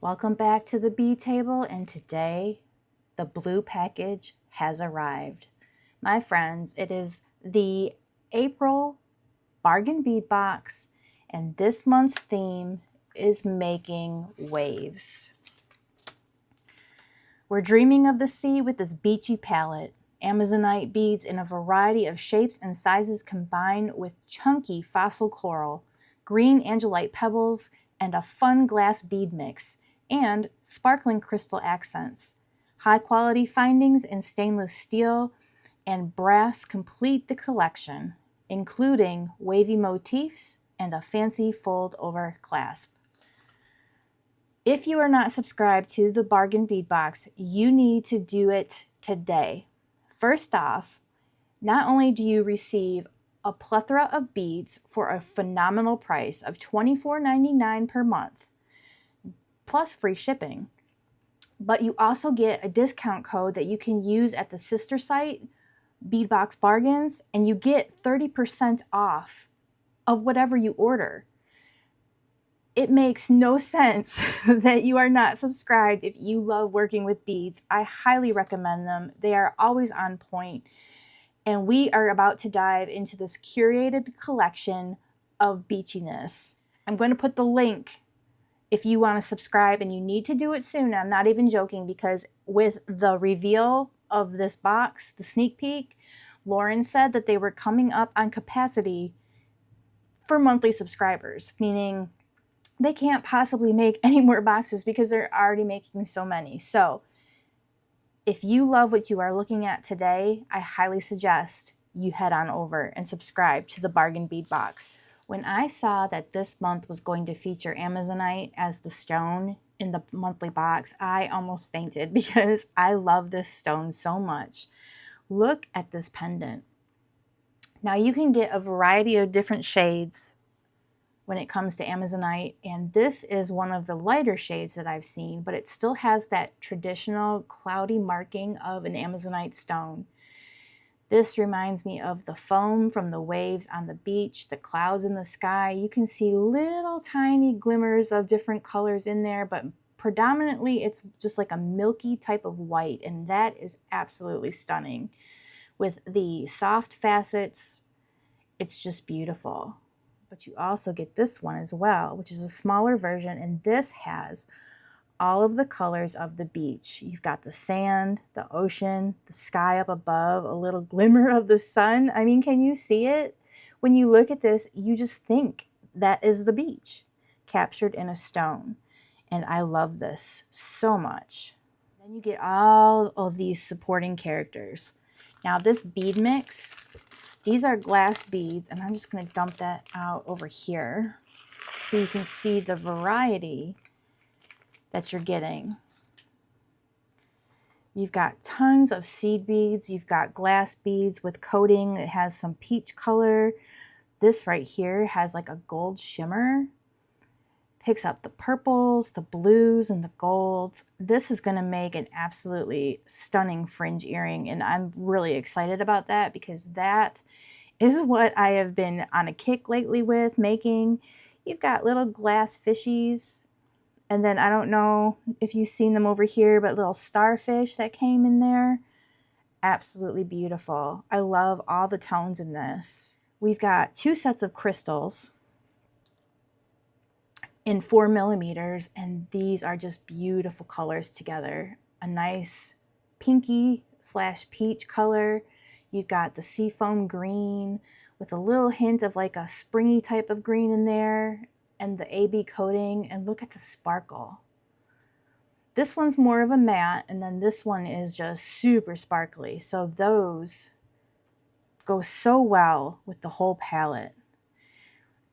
Welcome back to the bead table, and today the blue package has arrived. My friends, it is the April bargain bead box, and this month's theme is making waves. We're dreaming of the sea with this beachy palette. Amazonite beads in a variety of shapes and sizes combined with chunky fossil coral, green angelite pebbles, and a fun glass bead mix, and sparkling crystal accents. High-quality findings in stainless steel and brass complete the collection, including wavy motifs and a fancy fold-over clasp. If you are not subscribed to the Bargain Bead Box, you need to do it today. First off, not only do you receive a plethora of beads for a phenomenal price of $24.99 per month, plus free shipping, but you also get a discount code that you can use at the sister site, Beadbox Bargains, and you get 30% off of whatever you order. It makes no sense that you are not subscribed if you love working with beads. I highly recommend them. They are always on point. And we are about to dive into this curated collection of beachiness. I'm going to put the link if you want to subscribe, and you need to do it soon. I'm not even joking, because with the reveal of this box, the sneak peek, Lauren said that they were coming up on capacity for monthly subscribers, meaning they can't possibly make any more boxes because they're already making so many. So if you love what you are looking at today, I highly suggest you head on over and subscribe to the Bargain Bead Box. When I saw that this month was going to feature Amazonite as the stone in the monthly box, I almost fainted because I love this stone so much. Look at this pendant. Now you can get a variety of different shades when it comes to Amazonite, and this is one of the lighter shades that I've seen, but it still has that traditional cloudy marking of an Amazonite stone. This reminds me of the foam from the waves on the beach, the clouds in the sky. You can see little tiny glimmers of different colors in there, but predominantly it's just like a milky type of white, and that is absolutely stunning. With the soft facets, it's just beautiful. But you also get this one as well, which is a smaller version, and this has all of the colors of the beach. You've got the sand, the ocean, the sky up above, a little glimmer of the sun. I mean, can you see it? When you look at this, you just think that is the beach captured in a stone. And I love this so much. Then you get all of these supporting characters. Now this bead mix, these are glass beads, and I'm just going to dump that out over here so you can see the variety that you're getting. You've got tons of seed beads. You've got glass beads with coating. It has some peach color. This right here has like a gold shimmer. Picks up the purples, the blues, and the golds. This is going to make an absolutely stunning fringe earring, and I'm really excited about that because that is what I have been on a kick lately with making. You've got little glass fishies. And then I don't know if you've seen them over here, but little starfish that came in there. Absolutely beautiful. I love all the tones in this. We've got 2 sets of crystals in 4mm, and these are just beautiful colors together. A nice pinky / peach color. You've got the seafoam green with a little hint of like a springy type of green in there, and the AB coating, and look at the sparkle. This one's more of a matte, and then this one is just super sparkly. So those go so well with the whole palette.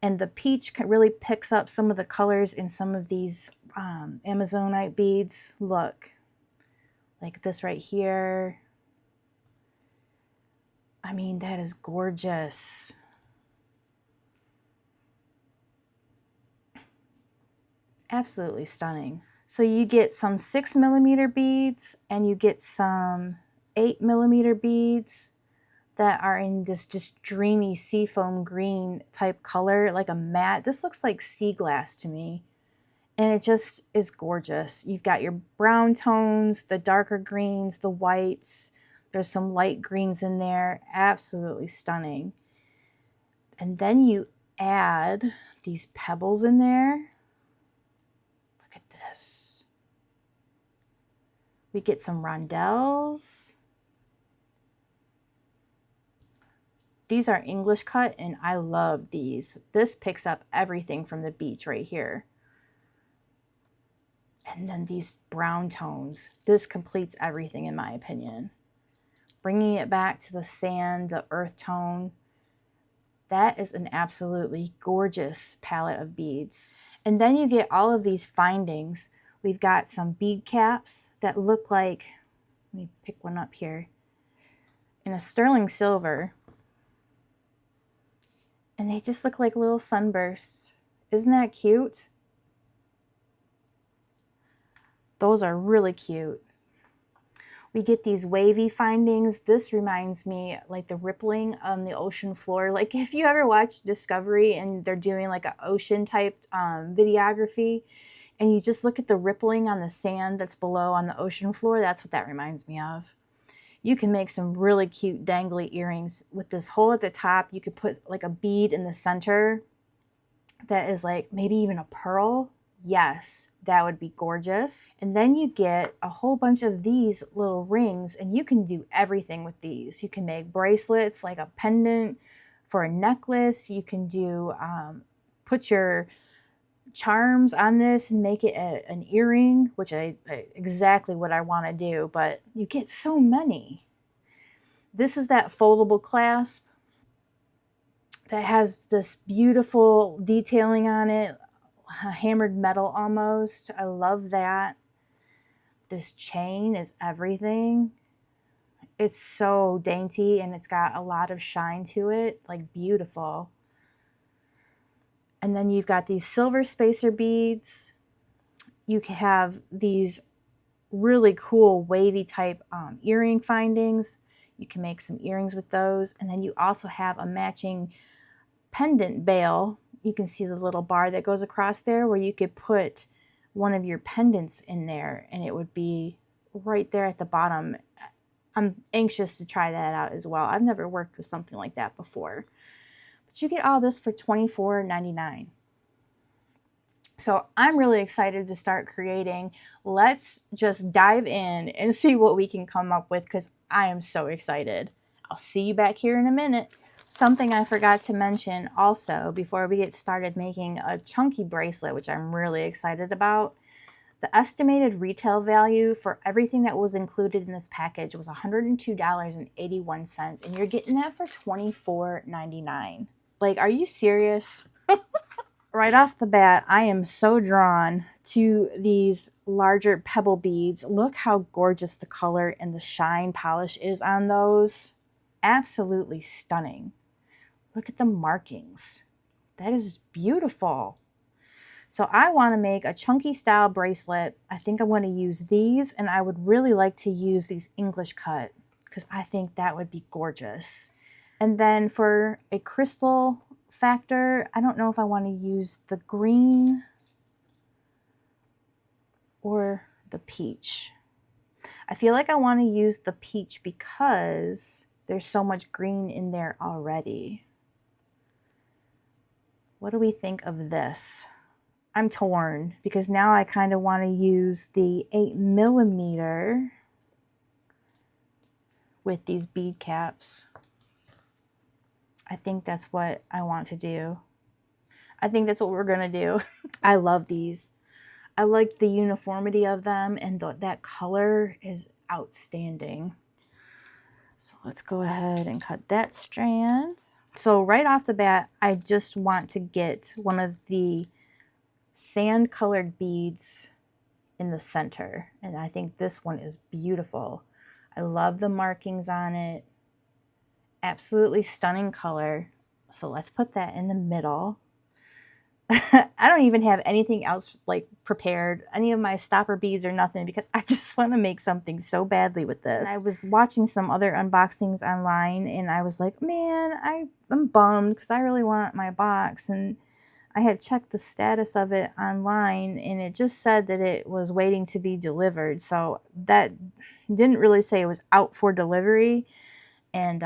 And the peach really picks up some of the colors in some of these Amazonite beads. Look, like this right here. I mean, that is gorgeous. Absolutely stunning. So you get some 6mm beads, and you get some 8mm beads that are in this just dreamy seafoam green type color, like a matte. This looks like sea glass to me. And it just is gorgeous. You've got your brown tones, the darker greens, the whites. There's some light greens in there. Absolutely stunning. And then you add these pebbles in there. Look at this. We get some rondelles. These are English cut, and I love these. This picks up everything from the beach right here. And then these brown tones. This completes everything in my opinion. Bringing it back to the sand, the earth tone. That is an absolutely gorgeous palette of beads. And then you get all of these findings. We've got some bead caps that look like, let me pick one up here, in a sterling silver. And they just look like little sunbursts. Isn't that cute? Those are really cute. We get these wavy findings. This reminds me like the rippling on the ocean floor. Like if you ever watch Discovery and they're doing like an ocean type videography and you just look at the rippling on the sand that's below on the ocean floor, that's what that reminds me of. You can make some really cute dangly earrings with this hole at the top. You could put like a bead in the center that is like maybe even a pearl. Yes, that would be gorgeous. And then you get a whole bunch of these little rings, and you can do everything with these. You can make bracelets, like a pendant for a necklace. You can do, put your charms on this and make it an earring, which exactly what I want to do, but you get so many. This is that foldable clasp that has this beautiful detailing on it. Hammered metal almost. I love that. This chain is everything. It's so dainty and it's got a lot of shine to it, like beautiful. And then you've got these silver spacer beads. You can have these really cool wavy type earring findings. You can make some earrings with those. And then you also have a matching pendant bail. You can see the little bar that goes across there where you could put one of your pendants in there and it would be right there at the bottom. I'm anxious to try that out as well. I've never worked with something like that before. But you get all this for $24.99. So I'm really excited to start creating. Let's just dive in and see what we can come up with because I am so excited. I'll see you back here in a minute. Something I forgot to mention also before we get started making a chunky bracelet, which I'm really excited about. The estimated retail value for everything that was included in this package was $102.81, and you're getting that for $24.99. Like, are you serious? Right off the bat, I am so drawn to these larger pebble beads. Look how gorgeous the color and the shine polish is on those. Absolutely stunning. Look at the markings. That is beautiful. So I want to make a chunky style bracelet. I think I'm going to use these, and I would really like to use these English cut because I think that would be gorgeous. And then for a crystal factor, I don't know if I want to use the green or the peach. I feel like I want to use the peach because there's so much green in there already. What do we think of this? I'm torn because now I kind of want to use the 8mm with these bead caps. I think that's what I want to do. I think that's what we're going to do. I love these. I like the uniformity of them, and that color is outstanding. So let's go ahead and cut that strand. So right off the bat, I just want to get one of the sand colored beads in the center. And I think this one is beautiful. I love the markings on it. Absolutely stunning color. So let's put that in the middle. I don't even have anything else like prepared, any of my stopper beads or nothing, because I just want to make something so badly with this. And I was watching some other unboxings online and I was like, man, I'm bummed because I really want my box and I had checked the status of it online and it just said that it was waiting to be delivered. So that didn't really say it was out for delivery. And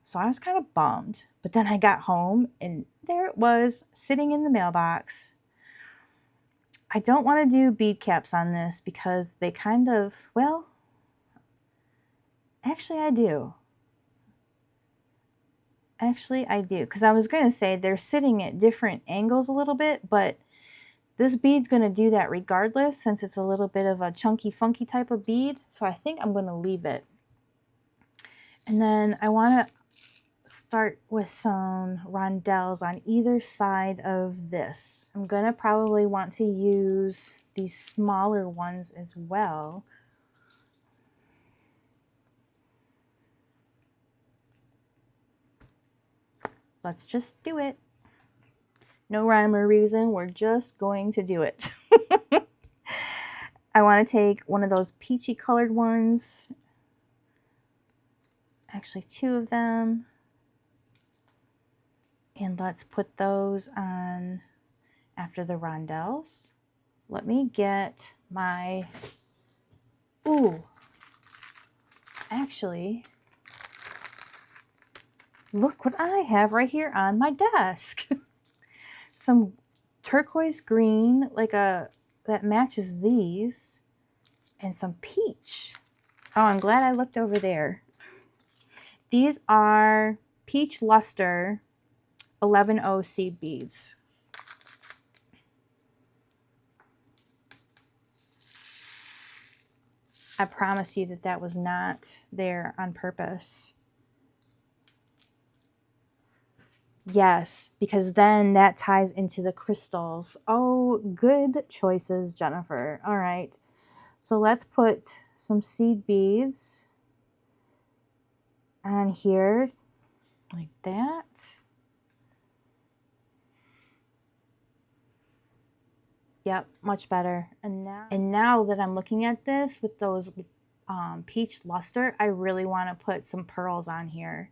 so I was kind of bummed. But then I got home and there it was sitting in the mailbox. I don't want to do bead caps on this because they kind of, well, actually I do. Actually I do. Because I was going to say they're sitting at different angles a little bit, but this bead's going to do that regardless since it's a little bit of a chunky, funky type of bead. So I think I'm going to leave it. And then I want to start with some rondelles on either side of this. I'm going to probably want to use these smaller ones as well. Let's just do it. No rhyme or reason, we're just going to do it. I want to take one of those peachy colored ones, actually 2 of them, and let's put those on after the rondelles. Let me get my, ooh, actually, look what I have right here on my desk. Some turquoise green, like that matches these, and some peach. Oh, I'm glad I looked over there. These are Peach Luster 11O seed beads. I promise you that that was not there on purpose. Yes, because then that ties into the crystals. Oh, good choices, Jennifer. All right. So let's put some seed beads on here like that. Yep, much better. And now that I'm looking at this with those peach luster, I really want to put some pearls on here.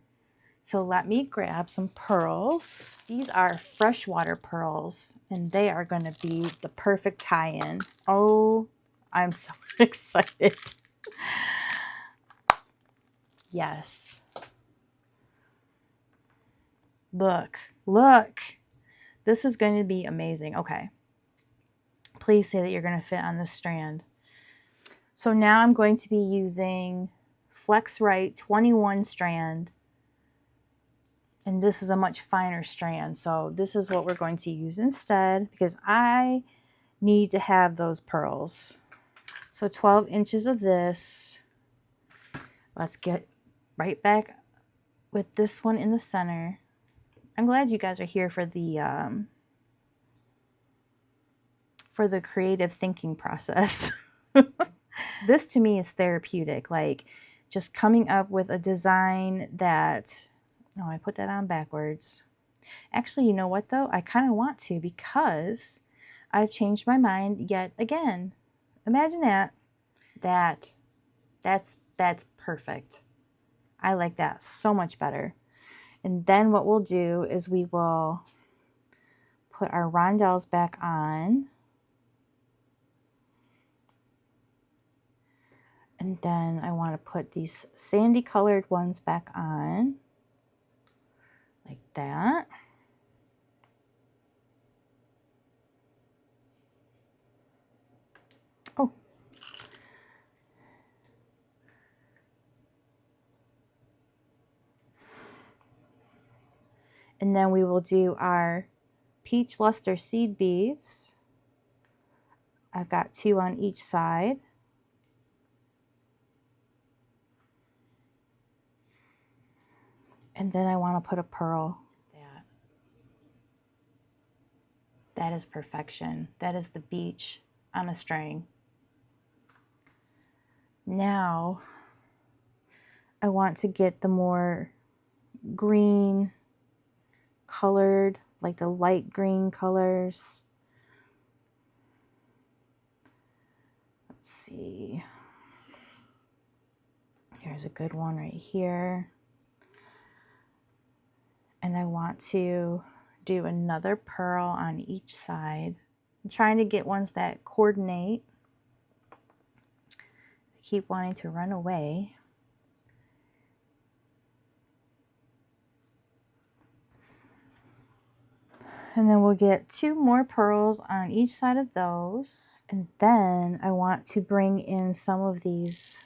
So let me grab some pearls. These are freshwater pearls, and they are going to be the perfect tie-in. Oh, I'm so excited. Yes. Look, look. This is going to be amazing. Okay. Please say that you're going to fit on this strand. So now I'm going to be using Flex Right 21 strand. And this is a much finer strand. So this is what we're going to use instead because I need to have those pearls. So 12 inches of this. Let's get right back with this one in the center. I'm glad you guys are here for the creative thinking process. This to me is therapeutic, like just coming up with a design that, oh, I put that on backwards. Actually, you know what though? I kind of want to because I've changed my mind yet again. Imagine that. That's perfect. I like that so much better. And then what we'll do is we will put our rondelles back on. And then I want to put these sandy colored ones back on. Like that. Oh. And then we will do our peach luster seed beads. I've got 2 on each side. And then I want to put a pearl. That is perfection. That is the beach on a string. Now, I want to get the more green colored, like the light green colors. Let's see. Here's a good one right here. And I want to do another pearl on each side. I'm trying to get ones that coordinate. I keep wanting to run away. And then we'll get 2 more pearls on each side of those. And then I want to bring in some of these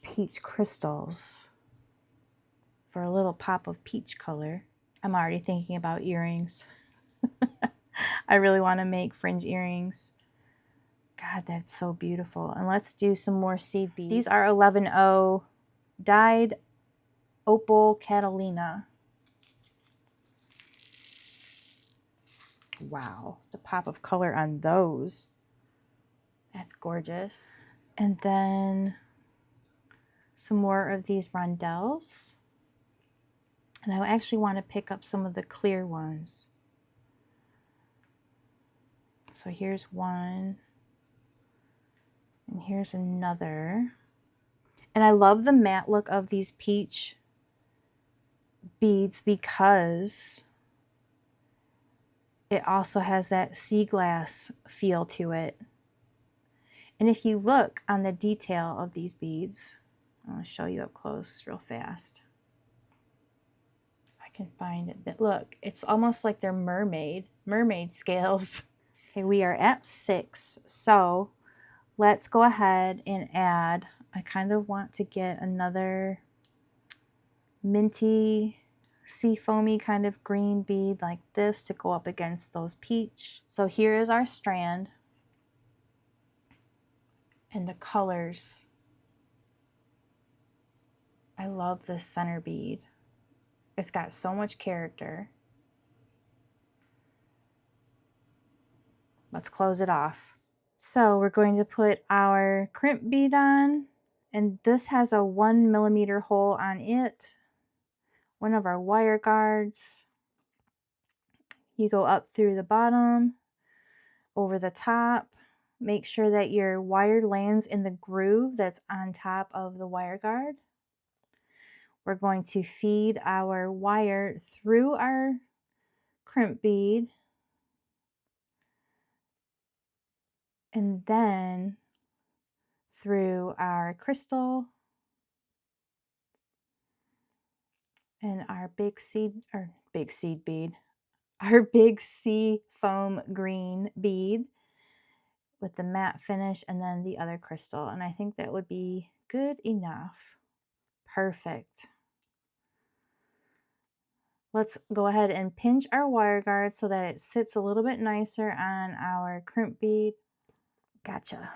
peach crystals for a little pop of peach color. I'm already thinking about earrings. I really want to make fringe earrings. God, that's so beautiful. And let's do some more seed beads. These are 11O dyed opal Catalina. Wow, the pop of color on those. That's gorgeous. And then some more of these rondelles. And I actually want to pick up some of the clear ones. So here's one. And here's another. And I love the matte look of these peach beads because it also has that sea glass feel to it. And if you look on the detail of these beads, I'll show you up close real fast. I can find it. That look, it's almost like they're mermaid scales. Okay, we are at 6, so let's go ahead and add, I kind of want to get another minty, sea foamy kind of green bead like this to go up against those peach. So here is our strand and the colors. I love this center bead. It's got so much character. Let's close it off. So we're going to put our crimp bead on, and this has a 1mm hole on it. One of our wire guards. You go up through the bottom, over the top. Make sure that your wire lands in the groove that's on top of the wire guard. We're going to feed our wire through our crimp bead, and then through our crystal and our big seed bead, our big sea foam green bead with the matte finish, and then the other crystal. And I think that would be good enough. Perfect. Let's go ahead and pinch our wire guard so that it sits a little bit nicer on our crimp bead. Gotcha.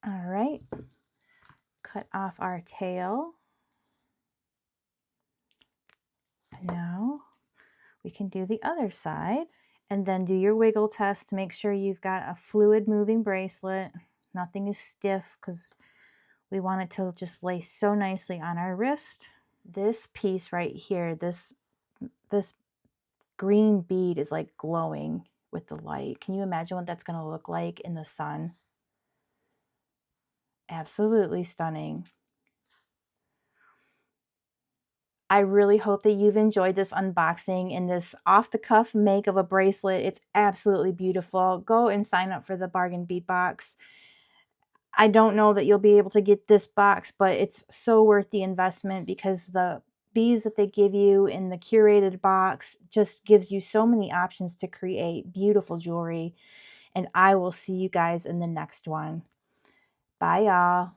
All right. Cut off our tail. And now we can do the other side, and then do your wiggle test to make sure you've got a fluid moving bracelet. Nothing is stiff because we want it to just lay so nicely on our wrist. This piece right here, this green bead is like glowing with the light. Can you imagine what that's going to look like in the sun? Absolutely stunning. I really hope that you've enjoyed this unboxing and this off-the-cuff make of a bracelet. It's absolutely beautiful. Go and sign up for the bargain bead box. I don't know that you'll be able to get this box, but it's so worth the investment because the beads that they give you in the curated box just gives you so many options to create beautiful jewelry. And I will see you guys in the next one. Bye, y'all.